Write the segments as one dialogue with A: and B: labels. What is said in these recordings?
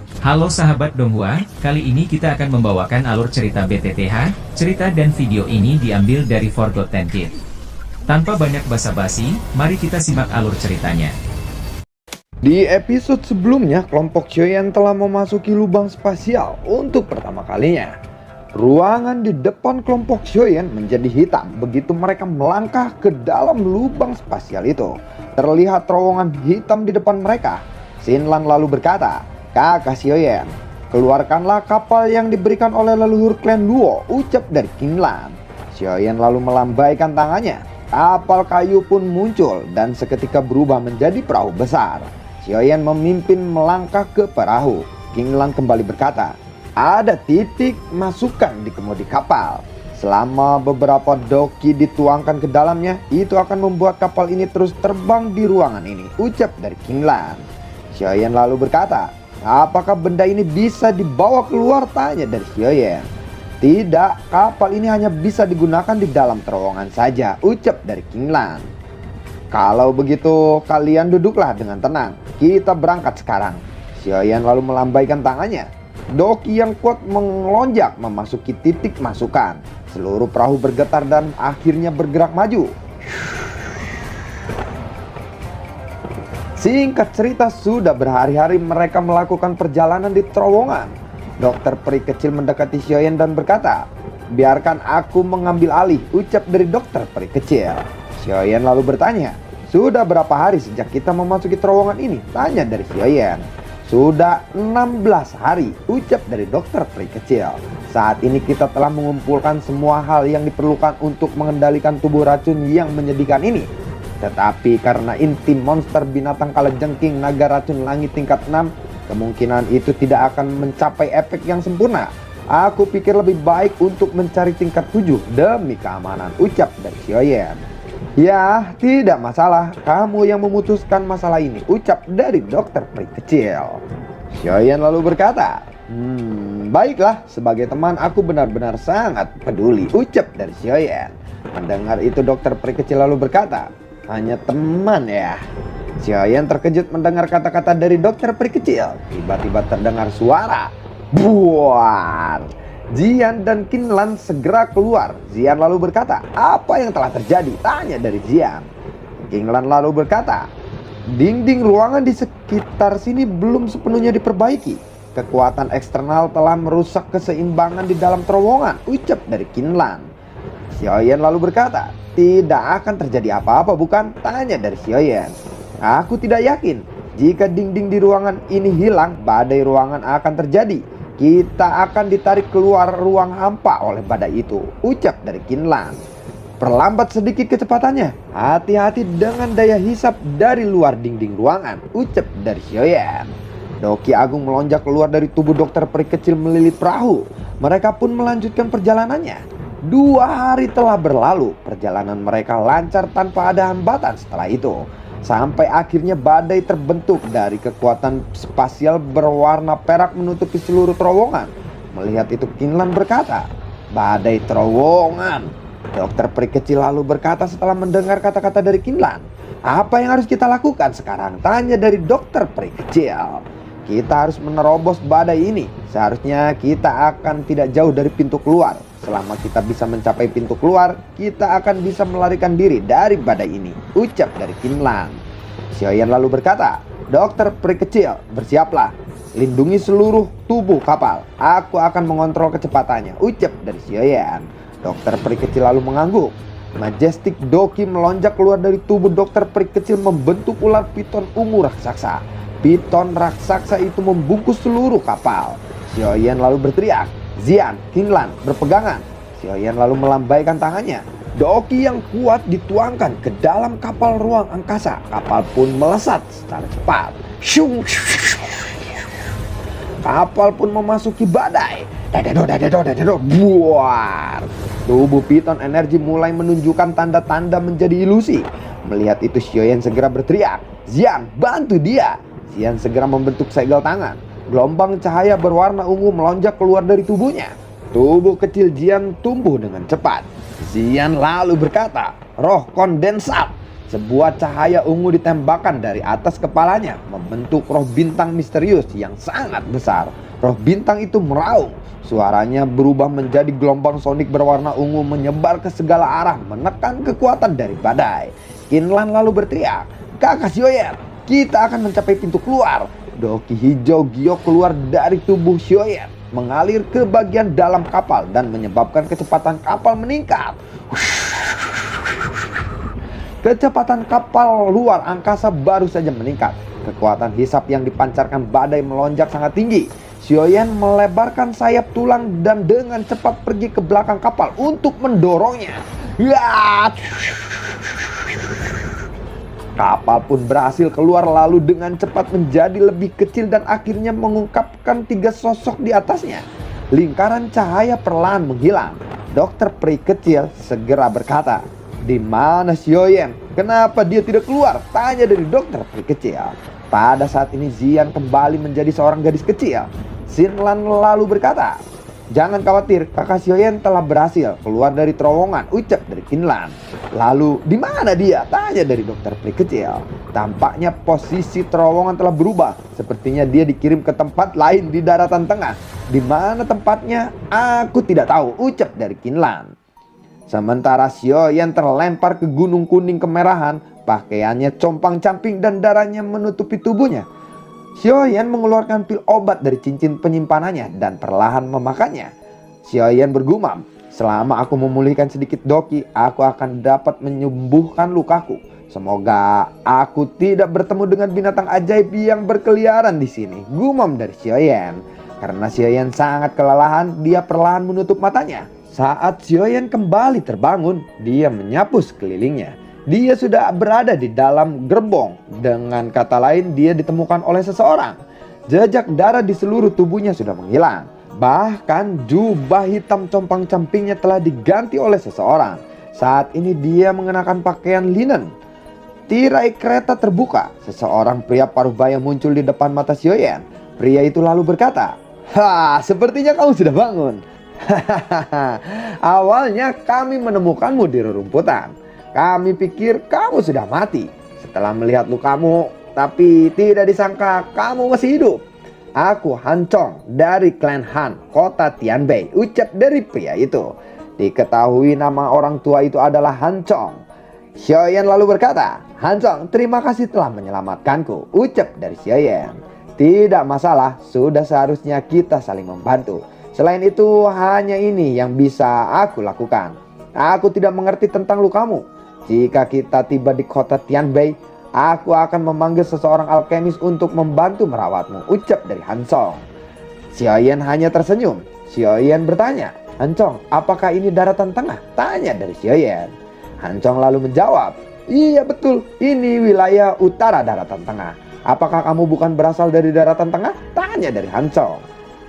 A: Halo sahabat Donghua, kali ini kita akan membawakan alur cerita BTTH. Cerita dan video ini diambil dari Forgotten Kid. Tanpa banyak basa-basi, mari kita simak alur ceritanya.
B: Di episode sebelumnya, kelompok Xiaoyan telah memasuki lubang spasial untuk pertama kalinya. Ruangan di depan kelompok Xiaoyan menjadi hitam begitu mereka melangkah ke dalam lubang spasial itu. Terlihat terowongan hitam di depan mereka. Xinlan lalu berkata, "Kakak Xiaoyan, keluarkanlah kapal yang diberikan oleh leluhur klan Luo," ucap dari Xinlan. Xiaoyan lalu melambaikan tangannya. Kapal kayu pun muncul dan seketika berubah menjadi perahu besar. Xiaoyan memimpin melangkah ke perahu. Xinlan kembali berkata, "Ada titik masukan di kemudi kapal. Selama beberapa doki dituangkan ke dalamnya, itu akan membuat kapal ini terus terbang di ruangan ini," ucap dari Xinlan. Xiaoyan lalu berkata, "Apakah benda ini bisa dibawa keluar?" tanya dari Xiaoyan. "Tidak, kapal ini hanya bisa digunakan di dalam terowongan saja," ucap dari Xinlan. "Kalau begitu kalian duduklah dengan tenang. Kita berangkat sekarang." Xiaoyan lalu melambaikan tangannya. Doki yang kuat melonjak memasuki titik masukan. Seluruh perahu bergetar dan akhirnya bergerak maju. Singkat cerita, sudah berhari-hari mereka melakukan perjalanan di terowongan. Dokter peri kecil mendekati Xiaoyan dan berkata, "Biarkan aku mengambil alih," ucap dari dokter peri kecil. Xiaoyan lalu bertanya, "Sudah berapa hari sejak kita memasuki terowongan ini?" tanya dari Xiaoyan. "Sudah 16 hari," ucap dari dokter peri kecil. "Saat ini kita telah mengumpulkan semua hal yang diperlukan untuk mengendalikan tubuh racun yang menyedihkan ini. Tetapi karena inti monster binatang kalajengking naga racun langit tingkat 6, kemungkinan itu tidak akan mencapai efek yang sempurna. Aku pikir lebih baik untuk mencari tingkat 7 demi keamanan," ucap dari Xiaoyan. "Ya, tidak masalah. Kamu yang memutuskan masalah ini," ucap dari dokter peri kecil. Xiaoyan lalu berkata, "Baiklah, sebagai teman aku benar-benar sangat peduli," ucap dari Xiaoyan. Mendengar itu dokter peri kecil lalu berkata, "Hanya teman ya?" Xiaoyan terkejut mendengar kata-kata dari dokter peri kecil. Tiba-tiba terdengar suara buar. Zian dan Xinlan segera keluar. Zian lalu berkata, "Apa yang telah terjadi?" tanya dari Zian. Xinlan lalu berkata, "Dinding ruangan di sekitar sini belum sepenuhnya diperbaiki. Kekuatan eksternal telah merusak keseimbangan di dalam terowongan," ucap dari Xinlan. Xiaoyan lalu berkata, "Tidak akan terjadi apa-apa bukan?" tanya dari Xiaoyan. "Aku tidak yakin. Jika dinding di ruangan ini hilang, badai ruangan akan terjadi. Kita akan ditarik keluar ruang hampa oleh badai itu," ucap dari Xinlan. "Perlambat sedikit kecepatannya. Hati-hati dengan daya hisap dari luar dinding ruangan," ucap dari Xiaoyan. Doki agung melonjak keluar dari tubuh dokter peri kecil melilit perahu. Mereka pun melanjutkan perjalanannya. 2 hari telah berlalu. Perjalanan mereka lancar tanpa ada hambatan setelah itu. Sampai akhirnya badai terbentuk dari kekuatan spasial berwarna perak menutupi seluruh terowongan. Melihat itu Xinlan berkata, "Badai terowongan." Dokter peri kecil lalu berkata setelah mendengar kata-kata dari Xinlan, "Apa yang harus kita lakukan sekarang?" tanya dari dokter peri kecil. "Kita harus menerobos badai ini. Seharusnya kita akan tidak jauh dari pintu keluar. Selama kita bisa mencapai pintu keluar, kita akan bisa melarikan diri dari badai ini," ucap dari Xinlan. Xiaoyan lalu berkata, "Dokter peri kecil, bersiaplah. Lindungi seluruh tubuh kapal. Aku akan mengontrol kecepatannya," ucap dari Xiaoyan. Dokter peri kecil lalu mengangguk. Majestic Doki melonjak keluar dari tubuh dokter peri kecil membentuk ular piton ungu raksasa. Piton raksasa itu membungkus seluruh kapal. Xiaoyan lalu berteriak, "Zian, Xinlan, berpegangan." Xiaoyan lalu melambaikan tangannya. Doki yang kuat dituangkan ke dalam kapal ruang angkasa. Kapal pun melesat secara cepat. Shung. Kapal pun memasuki badai. Buar. Tubuh piton energi mulai menunjukkan tanda-tanda menjadi ilusi. Melihat itu Xiaoyan segera berteriak, "Zian, bantu dia!" Zian segera membentuk segel tangan. Gelombang cahaya berwarna ungu melonjak keluar dari tubuhnya. Tubuh kecil Zian tumbuh dengan cepat. Zian lalu berkata, "Roh kondensat." Sebuah cahaya ungu ditembakkan dari atas kepalanya, membentuk roh bintang misterius yang sangat besar. Roh bintang itu meraung. Suaranya berubah menjadi gelombang sonik berwarna ungu menyebar ke segala arah, menekan kekuatan dari badai. Kinlan lalu berteriak, "Kakak Xiaoyan, kita akan mencapai pintu keluar." Doki hijau giok keluar dari tubuh Xiaoyan, mengalir ke bagian dalam kapal dan menyebabkan kecepatan kapal meningkat. Kecepatan kapal luar angkasa baru saja meningkat. Kekuatan hisap yang dipancarkan badai melonjak sangat tinggi. Xiaoyan melebarkan sayap tulang dan dengan cepat pergi ke belakang kapal untuk mendorongnya. Kapal pun berhasil keluar lalu dengan cepat menjadi lebih kecil dan akhirnya mengungkapkan 3 sosok di atasnya. Lingkaran cahaya perlahan menghilang. Dokter peri kecil segera berkata, "Di mana Xiaoyan? Kenapa dia tidak keluar?" tanya dari dokter peri kecil. Pada saat ini Xian kembali menjadi seorang gadis kecil. Xinlan lalu berkata, "Jangan khawatir, kakak Xiaoyan telah berhasil keluar dari terowongan," ucap dari Qinlan. "Lalu di mana dia?" tanya dari dokter peri kecil. Tampaknya posisi terowongan telah berubah. Sepertinya dia dikirim ke tempat lain di daratan tengah. "Di mana tempatnya? Aku tidak tahu," ucap dari Qinlan. Sementara Xiaoyan terlempar ke gunung kuning kemerahan, pakaiannya compang-camping dan darahnya menutupi tubuhnya. Xiaoyan mengeluarkan pil obat dari cincin penyimpanannya dan perlahan memakannya. Xiaoyan bergumam, "Selama aku memulihkan sedikit doki, aku akan dapat menyembuhkan lukaku. Semoga aku tidak bertemu dengan binatang ajaib yang berkeliaran di sini," gumam dari Xiaoyan. Karena Xiaoyan sangat kelelahan, dia perlahan menutup matanya. Saat Xiaoyan kembali terbangun, dia menyapu sekelilingnya. Dia sudah berada di dalam gerbong. Dengan kata lain, dia ditemukan oleh seseorang. Jejak darah di seluruh tubuhnya sudah menghilang. Bahkan jubah hitam compang-campingnya telah diganti oleh seseorang. Saat ini dia mengenakan pakaian linen. Tirai kereta terbuka. Seseorang pria paruh baya muncul di depan mata Xiaoyan. Pria itu lalu berkata, sepertinya kamu sudah bangun." "Awalnya kami menemukanmu di rerumputan. Kami pikir kamu sudah mati. Setelah melihat lukamu, tapi tidak disangka kamu masih hidup. Aku Han Chong dari klan Han, kota Tianbei," ucap dari pria itu. Diketahui nama orang tua itu adalah Han Chong. Xiaoyan lalu berkata, "Han Chong, terima kasih telah menyelamatkanku," ucap dari Xiaoyan. "Tidak masalah, sudah seharusnya kita saling membantu. Selain itu, hanya ini yang bisa aku lakukan. Aku tidak mengerti tentang lukamu. Jika kita tiba di kota Tianbei, aku akan memanggil seseorang alkemis untuk membantu merawatmu," ucap dari Han Chong. Xiaoyan hanya tersenyum. Xiaoyan bertanya, "Han Chong, apakah ini daratan tengah?" tanya dari Xiaoyan. Han Chong lalu menjawab, "Iya betul, ini wilayah utara daratan tengah. Apakah kamu bukan berasal dari daratan tengah?" tanya dari Han Chong.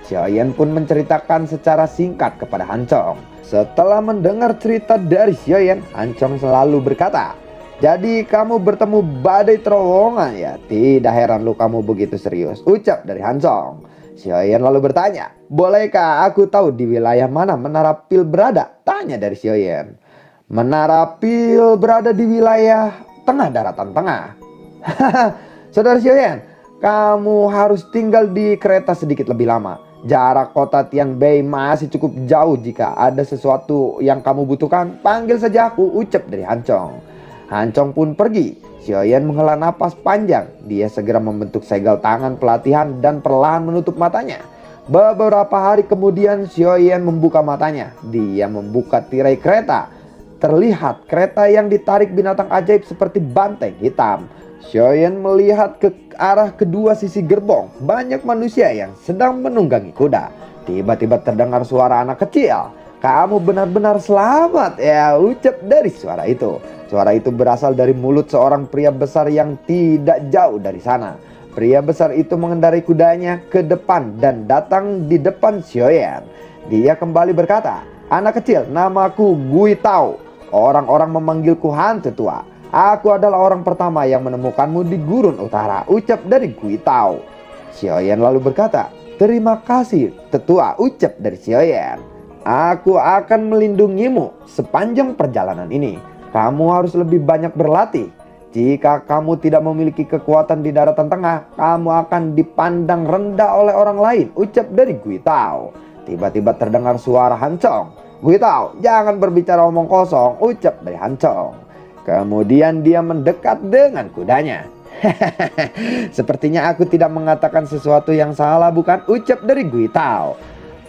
B: Xiaoyan pun menceritakan secara singkat kepada Han Chong. Setelah mendengar cerita dari Xiaoyan, Han Chong selalu berkata, "Jadi kamu bertemu badai terowongan ya? Tidak heran lukamu begitu serius," ucap dari Han Chong. Xiaoyan lalu bertanya, "Bolehkah aku tahu di wilayah mana Menara Pil berada?" tanya dari Xiaoyan. "Menara Pil berada di wilayah tengah daratan tengah." "Saudara Xiaoyan, kamu harus tinggal di kereta sedikit lebih lama. Jarak kota Tianbei masih cukup jauh. Jika ada sesuatu yang kamu butuhkan, panggil saja aku," ucap dari Han Chong. Han Chong pun pergi. Xiaoyan menghela napas panjang. Dia segera membentuk segel tangan pelatihan dan perlahan menutup matanya. Beberapa hari kemudian Xiaoyan membuka matanya. Dia membuka tirai kereta. Terlihat kereta yang ditarik binatang ajaib seperti banteng hitam. Xiaoyan melihat ke arah kedua sisi gerbong. Banyak manusia yang sedang menunggangi kuda. Tiba-tiba terdengar suara anak kecil. "Kamu benar-benar selamat ya," ucap dari suara itu. Suara itu berasal dari mulut seorang pria besar yang tidak jauh dari sana. Pria besar itu mengendarai kudanya ke depan dan datang di depan Xiaoyan. Dia kembali berkata, "Anak kecil, namaku Gui Tao. Orang-orang memanggilku hantu tua. Aku adalah orang pertama yang menemukanmu di gurun utara," ucap dari Gui Tao. Xiaoyan lalu berkata, "Terima kasih tetua," ucap dari Xiaoyan. "Aku akan melindungimu sepanjang perjalanan ini. Kamu harus lebih banyak berlatih. Jika kamu tidak memiliki kekuatan di daratan tengah, kamu akan dipandang rendah oleh orang lain, ucap dari Gui Tao. Tiba-tiba terdengar suara Han Chong. Gui Tao, jangan berbicara omong kosong, ucap dari Han Chong. Kemudian dia mendekat dengan kudanya. Sepertinya aku tidak mengatakan sesuatu yang salah, bukan, ucap dari Gui Tao.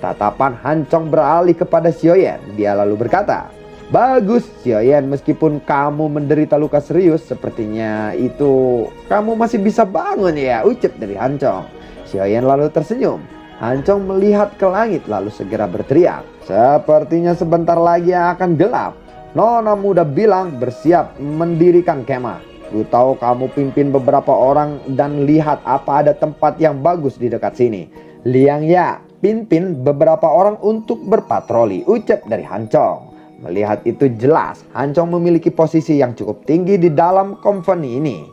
B: Tatapan Han Chong beralih kepada Xiaoyan. Dia lalu berkata, bagus Xiaoyan, meskipun kamu menderita luka serius, sepertinya itu kamu masih bisa bangun ya, ucap dari Han Chong. Xiaoyan lalu tersenyum. Han Chong melihat ke langit lalu segera berteriak, sepertinya sebentar lagi akan gelap. Nona muda bilang bersiap mendirikan kemah. Ku tahu kamu pimpin beberapa orang dan lihat apa ada tempat yang bagus di dekat sini. Liang Ya pimpin beberapa orang untuk berpatroli, ucap dari Han Chong. Melihat itu jelas Han Chong memiliki posisi yang cukup tinggi di dalam company ini.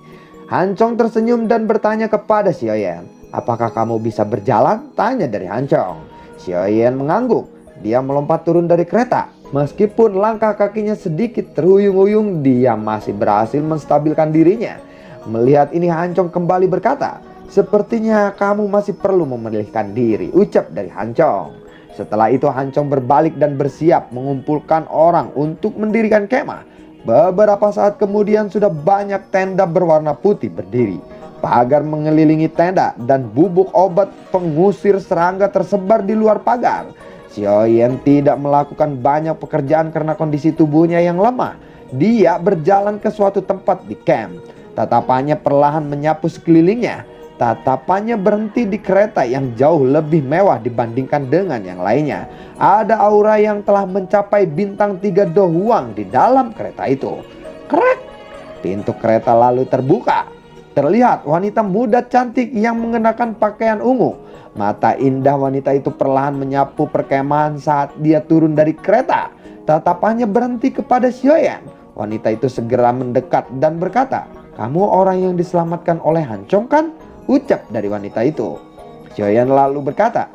B: Han Chong tersenyum dan bertanya kepada Xiaoyan, apakah kamu bisa berjalan? Tanya dari Han Chong. Xiaoyan mengangguk. Dia melompat turun dari kereta. Meskipun langkah kakinya sedikit terhuyung-huyung, dia masih berhasil menstabilkan dirinya. Melihat ini Han Chong kembali berkata, sepertinya kamu masih perlu memulihkan diri, ucap dari Han Chong. Setelah itu Han Chong berbalik dan bersiap mengumpulkan orang untuk mendirikan kemah. Beberapa saat kemudian sudah banyak tenda berwarna putih berdiri. Pagar mengelilingi tenda dan bubuk obat pengusir serangga tersebar di luar pagar. Xiaoyan tidak melakukan banyak pekerjaan karena kondisi tubuhnya yang lemah. Dia berjalan ke suatu tempat di camp. Tatapannya perlahan menyapu sekelilingnya. Tatapannya berhenti di kereta yang jauh lebih mewah dibandingkan dengan yang lainnya. Ada aura yang telah mencapai bintang 3 Do Huang di dalam kereta itu. Krek! Pintu kereta lalu terbuka. Terlihat wanita muda cantik yang mengenakan pakaian ungu. Mata indah wanita itu perlahan menyapu perkemahan saat dia turun dari kereta. Tatapannya berhenti kepada Xiaoyan. Wanita itu segera mendekat dan berkata, kamu orang yang diselamatkan oleh Han Chong kan? Ucap dari wanita itu. Xiaoyan lalu berkata,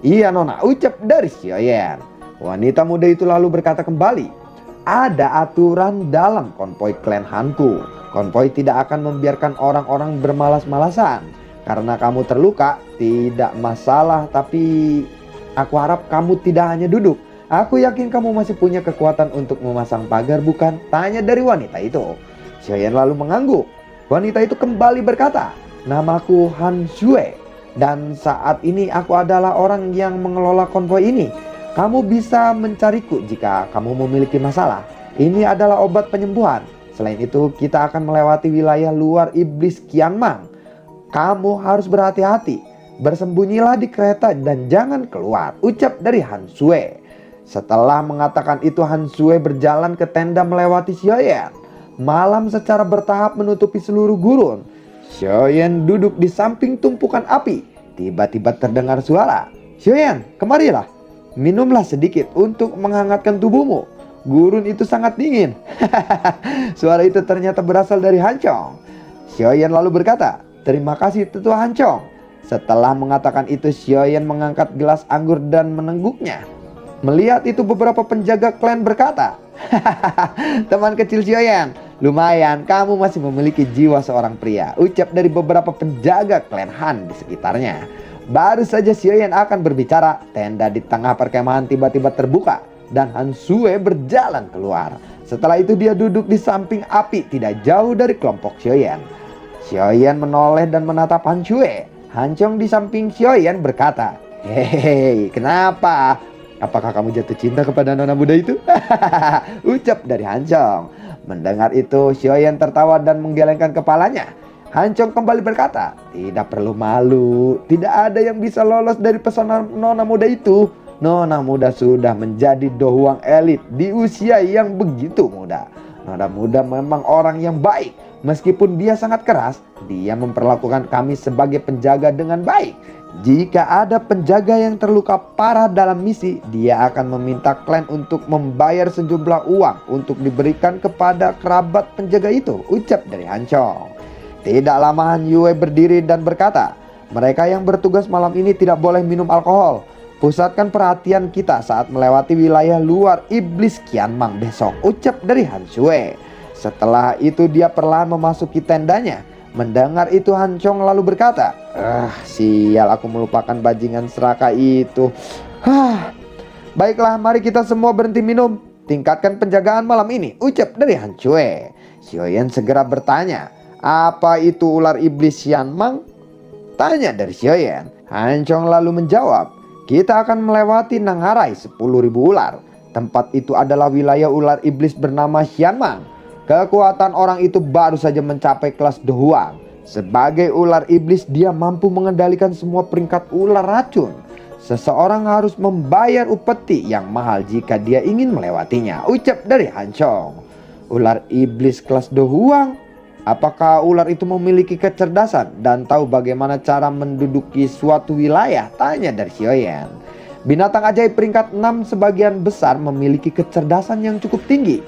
B: iya nona, ucap dari Xiaoyan. Wanita muda itu lalu berkata kembali, ada aturan dalam konvoi klan Hanku. Konvoi tidak akan membiarkan orang-orang bermalas-malasan. Karena kamu terluka, tidak masalah, tapi aku harap kamu tidak hanya duduk. Aku yakin kamu masih punya kekuatan untuk memasang pagar, bukan? Tanya dari wanita itu. Xiaoyan lalu mengangguk. Wanita itu kembali berkata, namaku Han Xue, dan saat ini aku adalah orang yang mengelola konvoi ini. Kamu bisa mencariku jika kamu memiliki masalah. Ini adalah obat penyembuhan. Selain itu, kita akan melewati wilayah luar iblis Qianmang. Kamu harus berhati-hati. Bersembunyilah di kereta dan jangan keluar, ucap dari Han Xue. Setelah mengatakan itu, Han Xue berjalan ke tenda melewati Xiaoyan. Malam secara bertahap menutupi seluruh gurun. Xiaoyan duduk di samping tumpukan api. Tiba-tiba terdengar suara. Xiaoyan, kemarilah. Minumlah sedikit untuk menghangatkan tubuhmu. Gurun itu sangat dingin. Suara itu ternyata berasal dari Han Chong. Xiaoyan lalu berkata, terima kasih tetua Han Chong. Setelah mengatakan itu, Xiaoyan mengangkat gelas anggur dan menengguknya. Melihat itu beberapa penjaga klan berkata, teman kecil Xiaoyan, lumayan kamu masih memiliki jiwa seorang pria, ucap dari beberapa penjaga klan Han di sekitarnya. Baru saja Xiaoyan akan berbicara, tenda di tengah perkemahan tiba-tiba terbuka dan Han Xue berjalan keluar. Setelah itu dia duduk di samping api tidak jauh dari kelompok Xiaoyan. Xiaoyan menoleh dan menatap Han Xue. Han Chong di samping Xiaoyan berkata, hehehe, kenapa? Apakah kamu jatuh cinta kepada nona muda itu? Ucap dari Han Chong. Mendengar itu, Xiaoyan tertawa dan menggelengkan kepalanya. Han Chong kembali berkata, tidak perlu malu. Tidak ada yang bisa lolos dari pesona nona muda itu. Nona muda sudah menjadi Do Huang elit di usia yang begitu muda. Nona muda memang orang yang baik. Meskipun dia sangat keras, dia memperlakukan kami sebagai penjaga dengan baik. Jika ada penjaga yang terluka parah dalam misi, dia akan meminta klan untuk membayar sejumlah uang untuk diberikan kepada kerabat penjaga itu, ucap dari Han Chong. Tidak lama Han Yue berdiri dan berkata, mereka yang bertugas malam ini tidak boleh minum alkohol. Pusatkan perhatian kita saat melewati wilayah luar iblis Qianmang besok, ucap dari Han Xue. Setelah itu dia perlahan memasuki tendanya. Mendengar itu Hancong lalu berkata, sial, aku melupakan bajingan serakah itu. Baiklah, mari kita semua berhenti minum. Tingkatkan penjagaan malam ini, ucap dari Han Cue. Xiaoyan segera bertanya, apa itu ular iblis Xianmang? Tanya dari Xiaoyan. Hancong lalu menjawab, kita akan melewati Nangharai 10.000 ular. Tempat itu adalah wilayah ular iblis bernama Xianmang. Kekuatan orang itu baru saja mencapai kelas De Huang. Sebagai ular iblis, dia mampu mengendalikan semua peringkat ular racun. Seseorang harus membayar upeti yang mahal jika dia ingin melewatinya, ucap dari Hancong. Ular iblis kelas De Huang? Apakah ular itu memiliki kecerdasan dan tahu bagaimana cara menduduki suatu wilayah? Tanya dari Xiaoyan. Binatang ajaib peringkat 6 sebagian besar memiliki kecerdasan yang cukup tinggi.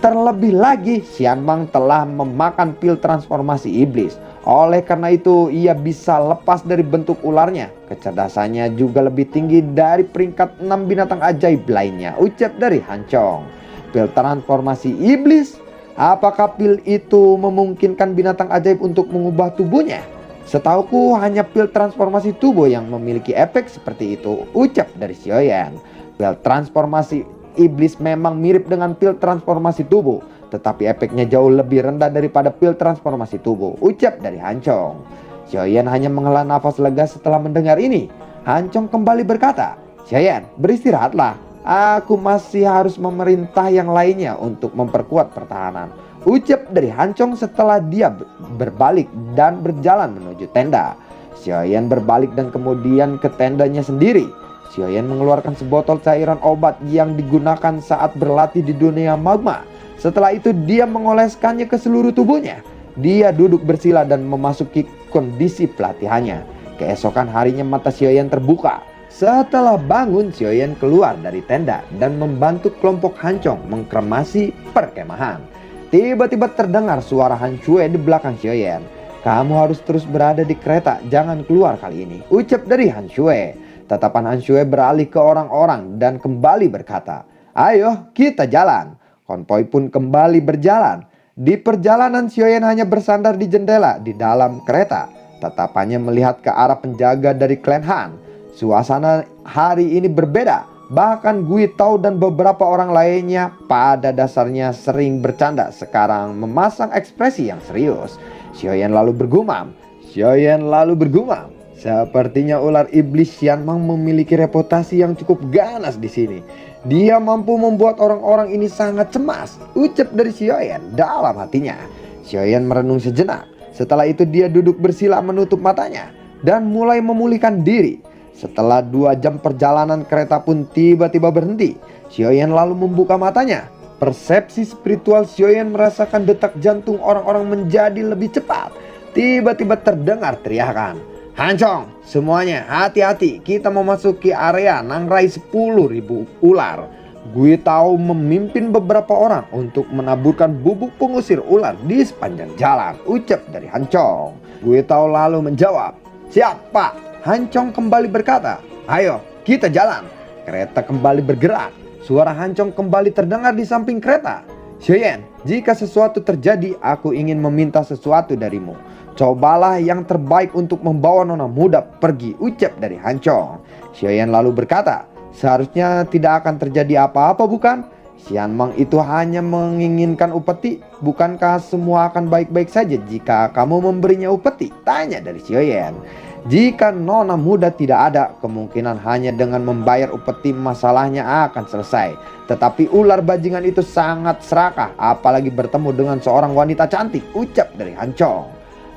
B: Terlebih lagi, Xianmang telah memakan pil transformasi iblis. Oleh karena itu, ia bisa lepas dari bentuk ularnya. Kecerdasannya juga lebih tinggi dari peringkat 6 binatang ajaib lainnya, ucap dari Hancong. Pil transformasi iblis? Apakah pil itu memungkinkan binatang ajaib untuk mengubah tubuhnya? Setauku hanya pil transformasi tubuh yang memiliki efek seperti itu, ucap dari Xiaoyan. Pil transformasi iblis memang mirip dengan pil transformasi tubuh, tetapi efeknya jauh lebih rendah daripada pil transformasi tubuh, ucap dari Hancong. Xiaoyan hanya menghela nafas lega setelah mendengar ini. Hancong kembali berkata, Xiaoyan, beristirahatlah. Aku masih harus memerintah yang lainnya untuk memperkuat pertahanan, ucap dari Hancong setelah dia berbalik dan berjalan menuju tenda. Xiaoyan berbalik dan kemudian ke tendanya sendiri. Xiaoyan mengeluarkan sebotol cairan obat yang digunakan saat berlatih di dunia magma. Setelah itu dia mengoleskannya ke seluruh tubuhnya. Dia duduk bersila dan memasuki kondisi pelatihannya. Keesokan harinya mata Xiaoyan terbuka. Setelah bangun, Xiaoyan keluar dari tenda dan membantu kelompok Hancong mengkremasi perkemahan. Tiba-tiba terdengar suara Han Cue di belakang Xiaoyan. Kamu harus terus berada di kereta, jangan keluar kali ini, ucap dari Han Cue. Tatapan Han Cue beralih ke orang-orang dan kembali berkata, ayo kita jalan. Konvoi pun kembali berjalan. Di perjalanan Xiaoyan hanya bersandar di jendela di dalam kereta. Tatapannya melihat ke arah penjaga dari klan Han. Suasana hari ini berbeda. Bahkan Gui Tao dan beberapa orang lainnya pada dasarnya sering bercanda sekarang memasang ekspresi yang serius. Xiaoyan lalu bergumam. Sepertinya ular iblis Xianmang memiliki reputasi yang cukup ganas di sini. Dia mampu membuat orang-orang ini sangat cemas, ucap dari Xiaoyan dalam hatinya. Xiaoyan merenung sejenak. Setelah itu dia duduk bersila menutup matanya dan mulai memulihkan diri. Setelah 2 jam perjalanan, kereta pun tiba-tiba berhenti. Xiaoyan lalu membuka matanya. Persepsi spiritual Xiaoyan merasakan detak jantung orang-orang menjadi lebih cepat. Tiba-tiba terdengar teriakan. Hancong, semuanya hati-hati, kita memasuki area Nangharai 10.000 ular. Gui Tao memimpin beberapa orang untuk menaburkan bubuk pengusir ular di sepanjang jalan, ucap dari Hancong. Gui Tao lalu menjawab, siap Pak. Hancong kembali berkata, ayo kita jalan. Kereta kembali bergerak. Suara Hancong kembali terdengar di samping kereta. Xiaoyan, jika sesuatu terjadi, aku ingin meminta sesuatu darimu. Cobalah yang terbaik untuk membawa nona muda pergi, ucap dari Hancong. Xiaoyan lalu berkata, seharusnya tidak akan terjadi apa-apa bukan? Xianmang itu hanya menginginkan upeti. Bukankah semua akan baik-baik saja jika kamu memberinya upeti? Tanya dari Xiaoyan. Jika nona muda tidak ada, kemungkinan hanya dengan membayar upeti masalahnya akan selesai. Tetapi ular bajingan itu sangat serakah, apalagi bertemu dengan seorang wanita cantik, ucap dari Hancong.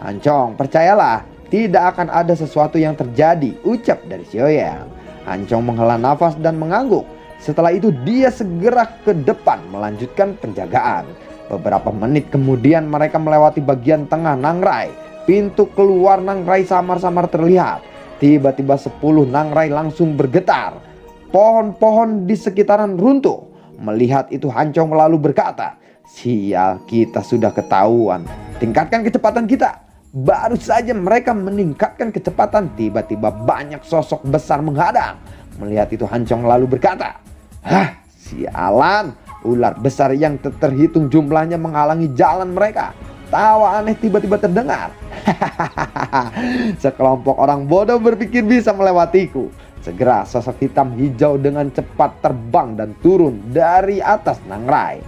B: Hancong, percayalah, tidak akan ada sesuatu yang terjadi, ucap dari Xiaoyan. Hancong menghela nafas dan mengangguk. Setelah itu dia segera ke depan melanjutkan penjagaan. Beberapa menit kemudian mereka melewati bagian tengah Nangharai. Pintu keluar Nangharai samar-samar terlihat. Tiba-tiba 10 Nangharai langsung bergetar. Pohon-pohon di sekitaran runtuh. Melihat itu Hancong lalu berkata, sial, kita sudah ketahuan. Tingkatkan kecepatan kita. Baru saja mereka meningkatkan kecepatan, tiba-tiba banyak sosok besar menghadang. Melihat itu Hancong lalu berkata, hah, sialan, Ular besar yang tak terhitung jumlahnya menghalangi jalan mereka. Tawa aneh tiba-tiba terdengar. Sekelompok orang bodoh berpikir bisa melewatiku. Segera sosok hitam hijau dengan cepat terbang dan turun dari atas nangrai.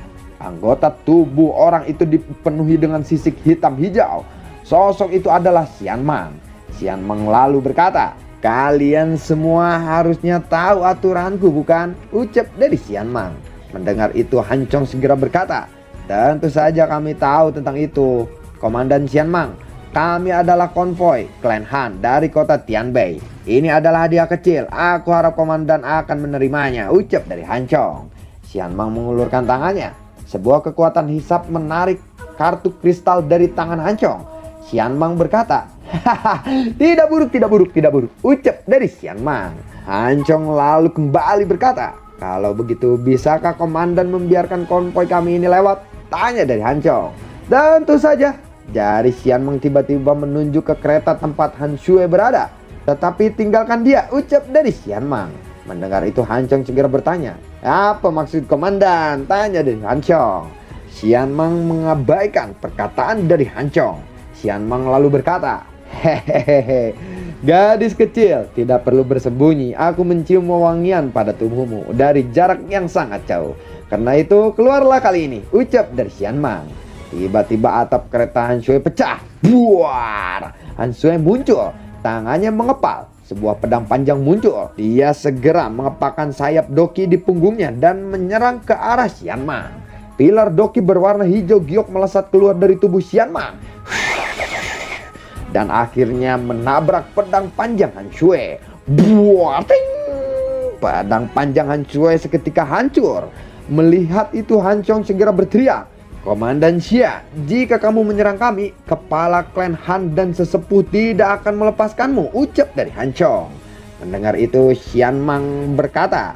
B: Anggota tubuh orang itu dipenuhi dengan sisik hitam hijau. Sosok itu adalah Xian Mang. Xian Mang lalu berkata, "Kalian semua harusnya tahu aturanku, bukan?" Ucap dari Xian Mang. Mendengar itu Han Chong segera berkata, "Tentu saja kami tahu tentang itu, Komandan Xian Mang. Kami adalah konvoi klan Han dari kota Tianbei. Ini adalah hadiah kecil. Aku harap komandan akan menerimanya," ucap dari Han Chong. Xian Mang mengulurkan tangannya. Sebuah kekuatan hisap menarik kartu kristal dari tangan Han Chong. Xian Mang berkata, "Hahaha, tidak buruk, tidak buruk, tidak buruk," ucap dari Xian Mang. Han Chong lalu kembali berkata, "Kalau begitu, bisakah komandan membiarkan konvoi kami ini lewat?" Tanya dari Han Chong. "Tentu saja." Jari Xian Mang tiba-tiba menunjuk ke kereta tempat Han Shui berada. "Tetapi tinggalkan dia," ucap dari Xian Mang. Mendengar itu Han Chong segera bertanya, "Apa maksud komandan?" Tanya dari Han Chong. Xian Mang mengabaikan perkataan dari Han Chong. Xian Mang lalu berkata, "Hehehe, gadis kecil, tidak perlu bersembunyi. Aku mencium wewangian pada tubuhmu dari jarak yang sangat jauh. Karena itu keluarlah kali ini," ucap dari Xian Mang. Tiba-tiba atap kereta Han Shui pecah. Buar! Han Shui muncul, tangannya mengepal. Sebuah pedang panjang muncul. Dia segera mengepakkan sayap doki di punggungnya dan menyerang ke arah Xian Mang. Pilar doki berwarna hijau giok melesat keluar dari tubuh Xian Mang dan akhirnya menabrak pedang panjang Han Shui. Buar! Ting! Pedang panjang Han Shui seketika hancur. Melihat itu Han Chong segera berteriak, "Komandan Xia, jika kamu menyerang kami, kepala klan Han dan sesepuh tidak akan melepaskanmu," ucap dari Han Chong. Mendengar itu Xian Mang berkata,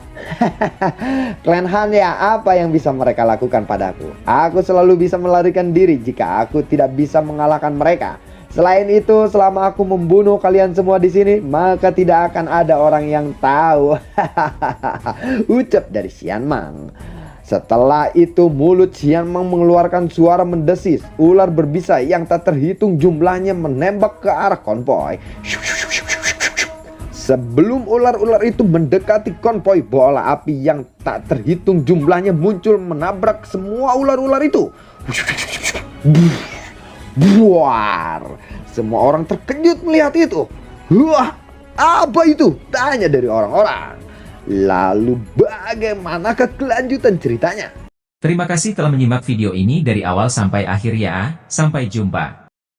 B: "Klan Han ya, apa yang bisa mereka lakukan padaku? Aku selalu bisa melarikan diri jika aku tidak bisa mengalahkan mereka. Selain itu, selama aku membunuh kalian semua di sini, maka tidak akan ada orang yang tahu." Ucap dari Xian Mang. Setelah itu mulut Xian Mang mengeluarkan suara mendesis. Ular berbisa yang tak terhitung jumlahnya menembak ke arah konvoi. Sebelum ular-ular itu mendekati konvoi, bola api yang tak terhitung jumlahnya muncul menabrak semua ular-ular itu. Buar! Semua orang terkejut melihat itu. "Wah, apa itu?" tanya dari orang-orang. Lalu bagaimanakah kelanjutan ceritanya?
A: Terima kasih telah menyimak video ini dari awal sampai akhir ya. Sampai jumpa.